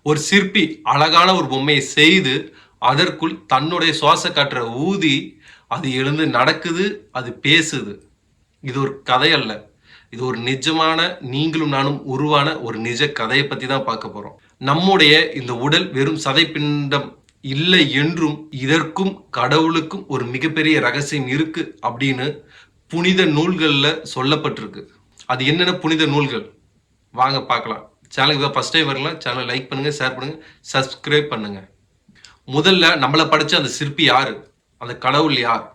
ஒரு சிற்பி அழகான ஒரு பொம்மையை செய்து அதற்குள் தன்னுடைய சுவாச காற்றை ஊதி அது எழுந்து நடக்குது, அது பேசுது. இது ஒரு கதை அல்ல. இது ஒரு நிஜமான நீங்களும் நானும் உருவான ஒரு நிஜ கதையை பத்தி தான் பார்க்க போறோம். நம்முடைய இந்த உடல் வெறும் சதைப்பிண்டம் இல்லை என்றும் இதற்கும் கடவுளுக்கும் ஒரு மிகப்பெரிய ரகசியம் இருக்கு அப்படின்னு புனித நூல்கள்ல சொல்லப்பட்டிருக்கு. அது என்னென்ன புனித நூல்கள்? வாங்க பார்க்கலாம். சேனலுக்கு தான் ஃபர்ஸ்ட் டைம் வரலாம். சேனலை லைக் பண்ணுங்க, ஷேர் பண்ணுங்க, சப்ஸ்கிரைப் பண்ணுங்க. முதல்ல நம்மளை படைச்ச அந்த சிற்பி யாரு? அந்த கடவுள் யார்?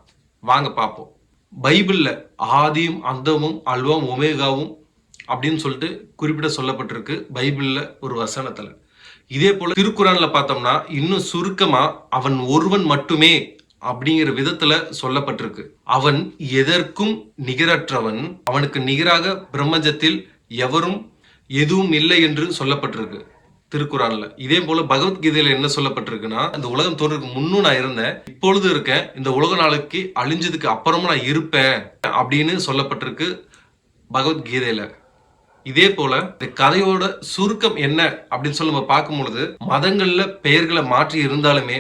வாங்க பார்ப்போம். பைபிள்ல ஆதியும் அந்தமும் அல்வாவும் ஒமேகாவும் அப்படின்னு சொல்லிட்டு குறிப்பிட சொல்லப்பட்டிருக்கு பைபிள்ல ஒரு வசனத்துல. இதே போல திருக்குறான்ல பார்த்தோம்னா இன்னும் சுருக்கமா அவன் ஒருவன் மட்டுமே அப்படிங்கிற விதத்துல சொல்லப்பட்டிருக்கு. அவன் எதற்கும் நிகரற்றவன், அவனுக்கு நிகராக பிரம்மஞ்சத்தில் எவரும் எதுவும் இல்லை என்று சொல்லப்பட்டிருக்கு திருக்குறான்ல. இதே போல பகவத்கீதையில என்ன சொல்லப்பட்டிருக்குன்னா, இந்த உலகம் தோன்றதுக்கு முன்னும் நான் இருந்தேன், இப்பொழுது இருக்கேன், இந்த உலக நாளைக்கு அழிஞ்சதுக்கு அப்புறமும் நான் இருப்பேன் அப்படின்னு சொல்லப்பட்டிருக்கு பகவத்கீதையில. இதே போல இந்த கதையோட சுருக்கம் என்ன அப்படின்னு சொல்லி நம்ம பார்க்கும் பொழுது, மதங்கள்ல பெயர்களை மாற்றி இருந்தாலுமே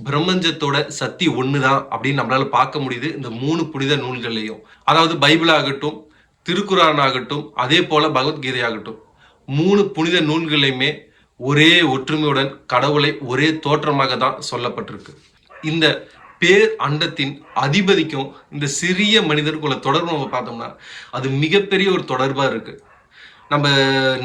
பிரம்மஞ்சத்தோட சக்தி ஒண்ணுதான் அப்படின்னு நம்மளால பார்க்க முடியுது இந்த 3 புனித நூல்கள்லையும். அதாவது பைபிள் ஆகட்டும், திருக்குறான் ஆகட்டும், அதே போல பகவத்கீதை ஆகட்டும், 3 புனித நூல்களையுமே ஒரே ஒற்றுமையுடன் கடவுளை ஒரே தோற்றமாக தான் சொல்லப்பட்டிருக்கு. இந்த பேர் அண்டத்தின் அதிபதிக்கும் இந்த சிறிய மனிதருக்குள்ள தொடர்பு நம்ம பார்த்தோம்னா அது மிகப்பெரிய ஒரு தொடர்பா இருக்கு. நம்ம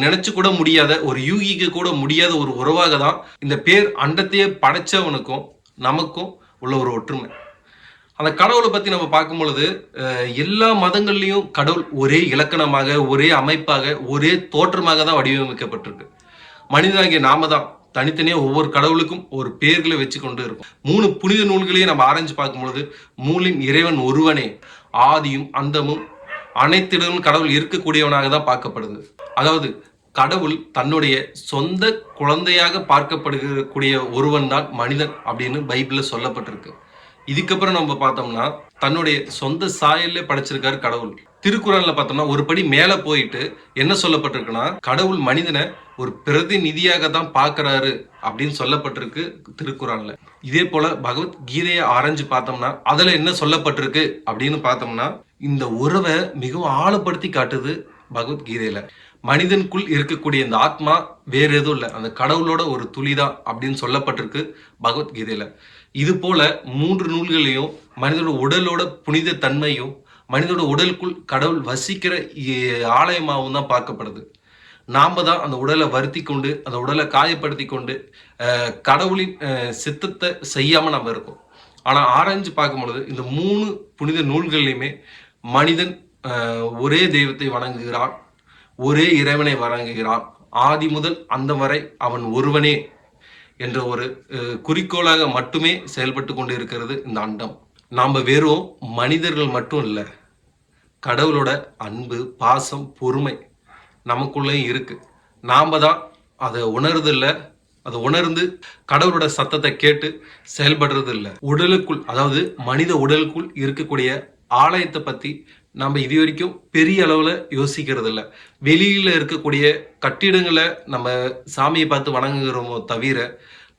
நினைச்சு கூட முடியாத, ஒரு யூகிக்க கூட முடியாத ஒரு உறவாக தான் இந்த பேர் அண்டத்தையே படைச்சவனுக்கும் நமக்கும் உள்ள ஒரு ஒற்றுமை. அந்த கடவுளை பத்தி நம்ம பார்க்கும் பொழுது எல்லா மதங்கள்லயும் கடவுள் ஒரே இலக்கணமாக, ஒரே அமைப்பாக, ஒரே தோற்றமாக தான் வடிவமைக்கப்பட்டிருக்கு. மனிதனாகிய நாம தான் தனித்தனியா ஒவ்வொரு கடவுளுக்கும் ஒரு பேர்களை வச்சு கொண்டு இருக்கும். 3 புனித நூல்களையும் நம்ம ஆராய்ஞ்சு பார்க்கும் பொழுது மூலின் இறைவன் ஒருவனே, ஆதியும் அந்தமும் அனைத்திடமும் கடவுள் இருக்கக்கூடியவனாக தான் பார்க்கப்படுது. அதாவது கடவுள் தன்னுடைய சொந்த குழந்தையாக பார்க்கப்படுகக்கூடிய ஒருவன் தான் மனிதன் அப்படின்னு பைபிள்ல சொல்லப்பட்டிருக்கு. இதுக்கப்புறம் நம்ம பார்த்தோம்னா தன்னுடைய சொந்த சாயல்ல படைச்சிருக்காரு கடவுள். திருக்குறள்ல பார்த்தோம்னா ஒரு படி மேல போயிட்டு என்ன சொல்லப்பட்டிருக்குன்னா, கடவுள் மனிதனை ஒரு பிரதிநிதியாக தான் பார்க்கிறாரு அப்படின்னு சொல்லப்பட்டிருக்கு திருக்குறள்ல. இதே போல பகவத்கீதையை ஆராய்ஞ்சு பார்த்தோம்னா அதுல என்ன சொல்லப்பட்டிருக்கு அப்படின்னு பார்த்தோம்னா, இந்த உறவை மிகவும் ஆழப்படுத்தி காட்டுது பகவத்கீதையில. மனிதனுக்குள் இருக்கக்கூடிய இந்த ஆத்மா வேற எதுவும் இல்லை, அந்த கடவுளோட ஒரு துளிதான் அப்படின்னு சொல்லப்பட்டிருக்கு பகவத்கீதையில. இது போல 3 நூல்களையும் மனிதனோட உடலோட புனித தன்மையும், மனிதனோட உடலுக்குள் கடவுள் வசிக்கிற ஆலயமாகவும் தான் பார்க்கப்படுது. நாம தான் அந்த உடலை வருத்தி கொண்டு, அந்த உடலை காயப்படுத்தி கொண்டு கடவுளின் சித்தத்தை செய்யாம நம்ம இருக்கோம். ஆனா ஆராய்ஞ்சு பார்க்கும் பொழுது இந்த 3 புனித நூல்கள்லையுமே மனிதன் ஒரே தெய்வத்தை வணங்குகிறான், ஒரே இறைவனை வணங்குகிறான், ஆதி முதல் அந்த வரை அவன் ஒருவனே என்ற ஒரு குறிக்கோளாக மட்டுமே செயல்பட்டு கொண்டு இருக்கிறது இந்த அண்டம். நாம வெறும் மனிதர்கள் மட்டும் இல்லை, கடவுளோட அன்பு, பாசம், பொறுமை நமக்குள்ளேயும் இருக்கு. நாம தான் அதை உணர்றது இல்லை, அதை உணர்ந்து கடவுளோட சத்தத்தை கேட்டு செயல்படுறது இல்லை. உடலுக்குள், அதாவது மனித உடலுக்குள் இருக்கக்கூடிய ஆலயத்தை பத்தி நம்ம இது வரைக்கும் பெரிய அளவுல யோசிக்கிறது இல்லை. வெளியில இருக்கக்கூடிய கட்டிடங்களை நம்ம சாமியை பார்த்து வணங்குகிறோமோ தவிர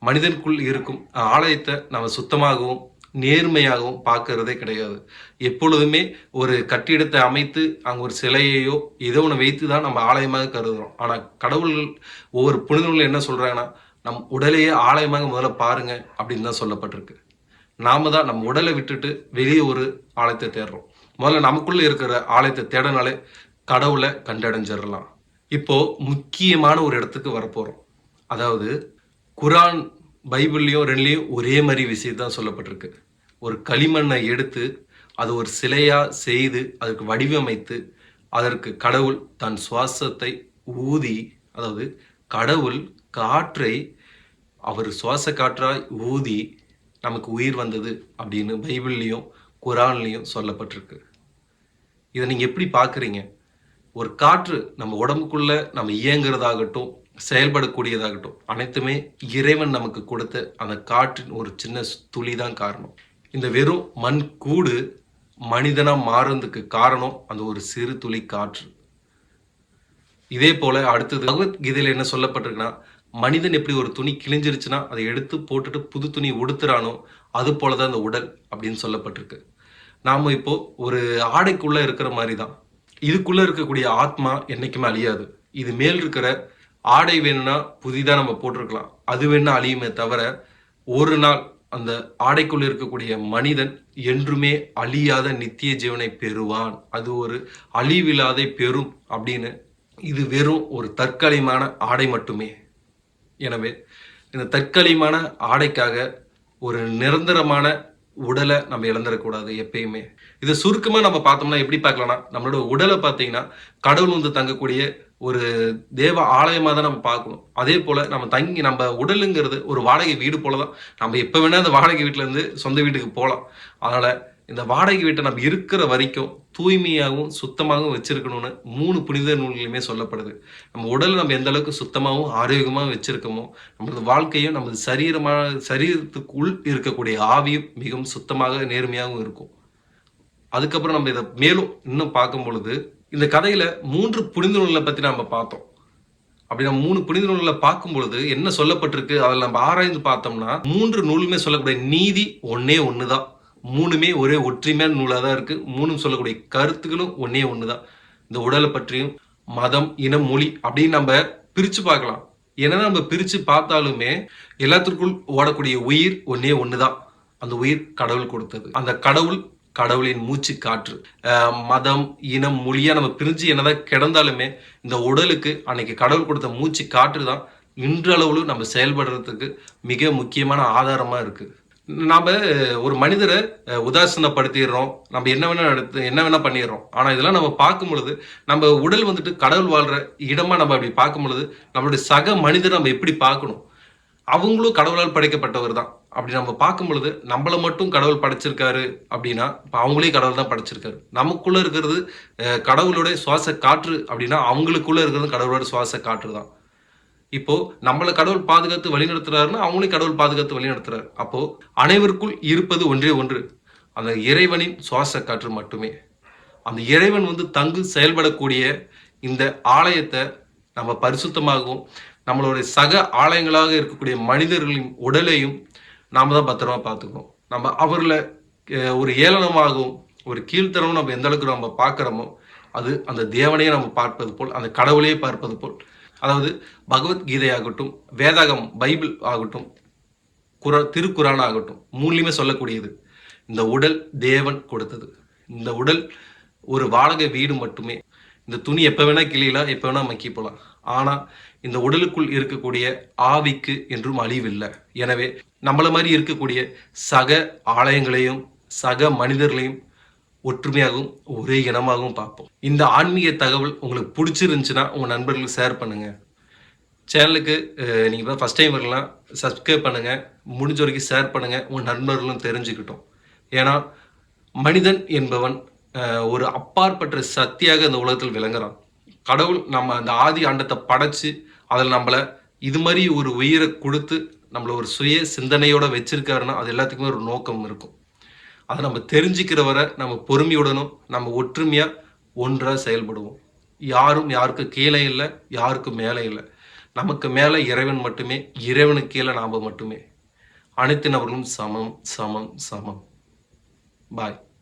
மனிதனுக்குள் இருக்கும் ஆலயத்தை நம்ம சுத்தமாகவும் நேர்மையாகவும் பார்க்கறதே கிடையாது. எப்பொழுதுமே ஒரு கட்டிடத்தை அமைத்து அங்கே ஒரு சிலையையோ ஏதோ ஒன்று வைத்து தான் நம்ம ஆலயமாக கருதுகிறோம். ஆனால் கடவுள்கள் ஒவ்வொரு புனிதர்களும் என்ன சொல்றாங்கன்னா, நம் உடலையே ஆலயமாக முதல்ல பாருங்க அப்படின்னு தான் சொல்லப்பட்டிருக்கு. நாம தான் நம்ம உடலை விட்டுட்டு வெளியே ஒரு ஆலயத்தை தேடுறோம். முதல்ல நமக்குள்ள இருக்கிற ஆலயத்தை தேடனாலே கடவுளை கண்டடைஞ்சிடலாம். இப்போ முக்கியமான ஒரு இடத்துக்கு வரப்போறோம். அதாவது குரான், பைபிள்லையும் 2லையும் ஒரே மாதிரி விஷயம் தான் சொல்லப்பட்டிருக்கு. ஒரு களிமண்ணை எடுத்து அது ஒரு சிலையா செய்து அதற்கு வடிவமைத்து அதற்கு கடவுள் தன் சுவாசத்தை ஊதி, அதாவது கடவுள் காற்றை அவர் சுவாச காற்றாய் ஊதி நமக்கு உயிர் வந்தது அப்படின்னு பைபிள்லையும் குரான்லையும் சொல்லப்பட்டிருக்கு. இதை நீங்க எப்படி பார்க்குறீங்க? ஒரு காற்று நம்ம உடம்புக்குள்ள நம்ம இயங்குறதாகட்டும், செயல்படக்கூடியதாகட்டும், அனைத்துமே இறைவன் நமக்கு கொடுத்த அந்த காற்றின் ஒரு சின்ன துளி தான் காரணம். இந்த வெறும் மண் கூடு மனிதனா மாறுறதுக்கு காரணம் அந்த ஒரு சிறு துளி காற்று. இதே போல அடுத்தது பகவத்கீதையில என்ன சொல்லப்பட்டிருக்குன்னா, மனிதன் எப்படி ஒரு துணி கிழிஞ்சிருச்சுன்னா அதை எடுத்து போட்டுட்டு புது துணி உடுத்துறானோ அது போலதான் இந்த உடல் அப்படின்னு சொல்லப்பட்டிருக்கு. நாம இப்போ ஒரு ஆடைக்குள்ள இருக்கிற மாதிரி தான். இதுக்குள்ள இருக்கக்கூடிய ஆத்மா என்னைக்குமே அழியாது. இது மேல் இருக்கிற ஆடை வேணும்னா புதிதா நம்ம போட்டிருக்கலாம். அது வேணா அழியுமே தவிர, ஒரு நாள் அந்த ஆடைக்குள்ள இருக்கக்கூடிய மனிதன் என்றுமே அழியாத நித்திய ஜீவனை பெறுவான். அது ஒரு அழிவில்லாதை பெறும் அப்படின்னு. இது வெறும் ஒரு தற்காலிகமான ஆடை மட்டுமே. எனவே இந்த தற்காலிகமான ஆடைக்காக ஒரு நிரந்தரமான உடலை நம்ம இழந்துடக்கூடாது எப்பயுமே. இதை சுருக்கமா நம்ம பார்த்தோம்னா எப்படி பார்க்கலாம்னா, நம்மளோட உடலை பார்த்தீங்கன்னா கடவுள் வந்து தங்கக்கூடிய ஒரு தேவ ஆலயமா தான் நம்ம பார்க்கணும். அதே போல நம்ம உடலுங்கிறது ஒரு வாடகை வீடு போல தான். நம்ம எப்ப வேணா அந்த வாடகை வீட்டுல இருந்து சொந்த வீட்டுக்கு போகலாம். அதனால இந்த வாடகை வீட்டை நம்ம இருக்கிற வரைக்கும் தூய்மையாகவும் சுத்தமாகவும் வச்சிருக்கணும்னு 3 புனித நூல்களுமே சொல்லப்படுது. நம்ம உடலை நம்ம எந்த அளவுக்கு சுத்தமாகவும் ஆரோக்கியமாகவும் வச்சிருக்கோமோ, நமது வாழ்க்கையும் நமது சரீரத்துக்குள் இருக்கக்கூடிய ஆவியும் மிகவும் சுத்தமாக நேர்மையாகவும் இருக்கும். அதுக்கப்புறம் நம்ம இதை மேலும் இன்னும் பார்க்கும் பொழுது, இந்த கதையில 3 புனித நூல்களை பத்தி நம்ம பார்த்தோம். அப்படி நம்ம 3 புனித நூல்களை பார்க்கும் பொழுது என்ன சொல்லப்பட்டிருக்கு, அதில் நம்ம ஆராய்ந்து பார்த்தோம்னா 3 நூலுமே சொல்லக்கூடிய நீதி ஒன்னே ஒண்ணுதான். 3மே ஒரே ஒற்றுமையான நூலா தான் இருக்கு. 3ம் சொல்லக்கூடிய கருத்துக்களும் ஒன்னே ஒண்ணுதான். இந்த உடலை பற்றியும் மதம், இனம், மொழி அப்படின்னு நம்ம பிரிச்சு பார்க்கலாம். ஏன்னா நம்ம பிரிச்சு பார்த்தாலுமே எல்லாத்திற்குள் ஓடக்கூடிய உயிர் ஒன்னே ஒண்ணுதான். அந்த உயிர் கடவுள் கொடுத்தது. அந்த கடவுளின் மூச்சு காற்று. மதம், இனம், மொழியா நம்ம பிரிஞ்சு என்னதான் கிடந்தாலுமே இந்த உடலுக்கு அன்னைக்கு கடவுள் கொடுத்த மூச்சு காற்று தான் இன்றளவுலும் நம்ம செயல்படுறதுக்கு மிக முக்கியமான ஆதாரமா இருக்கு. நாம ஒரு மனிதரை உதாசீனப்படுத்திடுறோம். நம்ம என்ன வேணா பண்ணிடுறோம். ஆனா இதெல்லாம் நம்ம பார்க்கும் பொழுது நம்ம உடல் வந்துட்டு கடவுள் வாழ்ற இடமா நம்ம அப்படி பார்க்கும் பொழுது நம்மளுடைய சக மனிதரை நம்ம எப்படி பார்க்கணும். அவங்களும் கடவுளால் படைக்கப்பட்டவர் தான். அப்படி நம்ம பார்க்கும் பொழுது நம்மளை மட்டும் கடவுள் படைச்சிருக்காரு அப்படின்னா இப்போ அவங்களே கடவுள் தான் படைச்சிருக்காரு. நமக்குள்ள இருக்கிறது கடவுளுடைய சுவாச காற்று அப்படின்னா அவங்களுக்குள்ள இருக்கிறது கடவுளோட சுவாச காற்று தான். இப்போ நம்மளை கடவுள் பாதுகாத்து வழி நடத்துறாருன்னா அவங்களையும் கடவுள் பாதுகாத்து வழி நடத்துறாரு. அப்போ அனைவருக்குள் இருப்பது ஒன்றே ஒன்று, அந்த இறைவனின் சுவாச காற்று மட்டுமே. அந்த இறைவன் வந்து தங்கு செயல்படக்கூடிய இந்த ஆலயத்தை நம்ம பரிசுத்தமாகவும் நம்மளுடைய சக ஆலயங்களாக இருக்கக்கூடிய மனிதர்களின் உடலையும் நாம தான் பத்திரமா பார்த்துக்கணும். நம்ம அவர்களை ஒரு ஏளனமாகவும் ஒரு கீழ்த்தரமும் நம்ம எந்த அளவுக்கு நம்ம பார்க்குறோமோ அது அந்த தேவனையே நம்ம பார்ப்பது போல், அந்த கடவுளையே பார்ப்பது போல். அதாவது பகவத்கீதை ஆகட்டும், வேதாகம் பைபிள் ஆகட்டும், திருக்குறான் ஆகட்டும், மூணுலையுமே சொல்லக்கூடியது இந்த உடல் தேவன் கொடுத்தது. இந்த உடல் ஒரு வாடகை வீடு மட்டுமே. இந்த துணி எப்போ வேணா கிளியலாம், எப்போ வேணா மக்கி போகலாம். ஆனால் இந்த உடலுக்குள் இருக்கக்கூடிய ஆவிக்கு என்றும் அழிவில்லை. எனவே நம்மள மாதிரி இருக்கக்கூடிய சக ஆலயங்களையும் சக மனிதர்களையும் ஒற்றுமையாகவும் ஒரே இனமாகவும் பார்ப்போம். இந்த ஆன்மீக தகவல் உங்களுக்கு பிடிச்சிருந்துச்சுன்னா உங்கள் நண்பர்களுக்கு ஷேர் பண்ணுங்கள். சேனலுக்கு நீங்கள் இப்போ ஃபஸ்ட் டைம் வரலாம், சப்ஸ்கிரைப் பண்ணுங்கள். முடிஞ்ச வரைக்கும் ஷேர் பண்ணுங்கள், உங்கள் நண்பர்களும் தெரிஞ்சுக்கிட்டோம். ஏன்னா மனிதன் என்பவன் ஒரு அப்பாற்பட்ட சக்தியாக இந்த உலகத்தில் விளங்குறான். கடவுள் நம்ம அந்த ஆதி ஆண்டத்தை படைச்சு அதில் நம்மளை இது மாதிரி ஒரு உயிரை கொடுத்து நம்மளை ஒரு சுய சிந்தனையோட வச்சிருக்காருன்னா அது எல்லாத்துக்குமே ஒரு நோக்கம் இருக்கும். அதை நம்ம தெரிஞ்சுக்கிற வரை நம்ம பொறுமையுடனும் நம்ம ஒற்றுமையாக ஒன்றாக செயல்படுவோம். யாரும் யாருக்கு கீழே இல்லை, யாருக்கும் மேலே இல்லை. நமக்கு மேலே இறைவன் மட்டுமே, இறைவனுக்கு கீழே நாம் மட்டுமே. அனைத்து நபர்களும் சமம் சமம் சமம். பாய்.